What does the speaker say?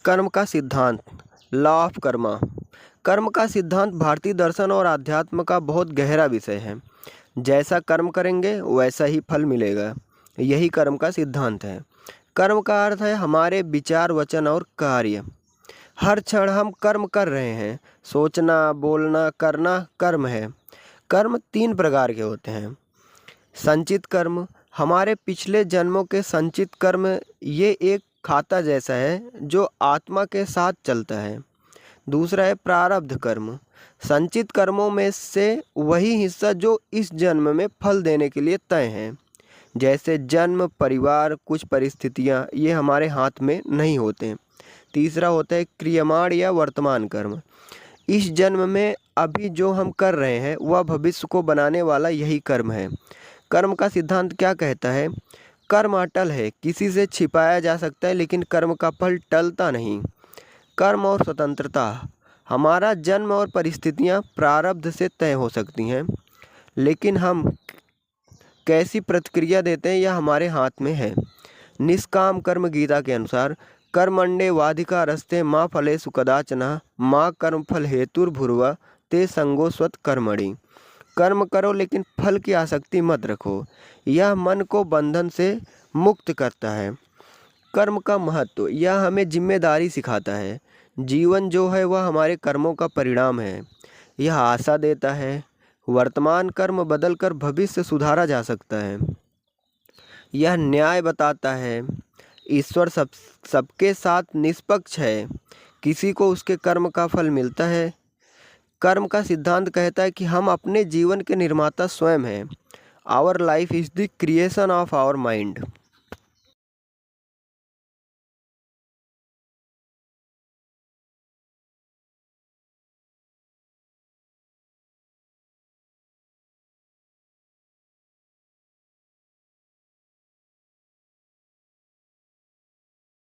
कर्म का सिद्धांत, लॉ ऑफ कर्मा। कर्म का सिद्धांत भारतीय दर्शन और आध्यात्म का बहुत गहरा विषय है। जैसा कर्म करेंगे वैसा ही फल मिलेगा, यही कर्म का सिद्धांत है। कर्म का अर्थ है हमारे विचार, वचन और कार्य। हर क्षण हम कर्म कर रहे हैं। सोचना, बोलना, करना कर्म है। कर्म 3 प्रकार के होते हैं। संचित कर्म, हमारे पिछले जन्मों के संचित कर्म। ये एक खाता जैसा है जो आत्मा के साथ चलता है। दूसरा है प्रारब्ध कर्म, संचित कर्मों में से वही हिस्सा जो इस जन्म में फल देने के लिए तय है। जैसे जन्म, परिवार, कुछ परिस्थितियाँ, ये हमारे हाथ में नहीं होते। तीसरा होता है क्रियमाण या वर्तमान कर्म। इस जन्म में अभी जो हम कर रहे हैं वह भविष्य को बनाने वाला यही कर्म है। कर्म का सिद्धांत क्या कहता है? कर्म अटल है, किसी से छिपाया जा सकता है लेकिन कर्म का फल टलता नहीं। कर्म और स्वतंत्रता, हमारा जन्म और परिस्थितियां प्रारब्ध से तय हो सकती हैं, लेकिन हम कैसी प्रतिक्रिया देते हैं यह हमारे हाथ में है। निष्काम कर्म, गीता के अनुसार कर्मण्ये वाधिकारस्ते माँ फलेषु कदाचन माँ कर्मफल हेतुर्भुर्वा ते संगो स्वत कर्मणि। कर्म करो लेकिन फल की आसक्ति मत रखो, यह मन को बंधन से मुक्त करता है। कर्म का महत्व, यह हमें जिम्मेदारी सिखाता है। जीवन जो है वह हमारे कर्मों का परिणाम है। यह आशा देता है, वर्तमान कर्म बदलकर भविष्य सुधारा जा सकता है। यह न्याय बताता है, ईश्वर सबके साथ निष्पक्ष है, किसी को उसके कर्म का फल मिलता है। कर्म का सिद्धांत कहता है कि हम अपने जीवन के निर्माता स्वयं हैं। Our life is the creation of our mind.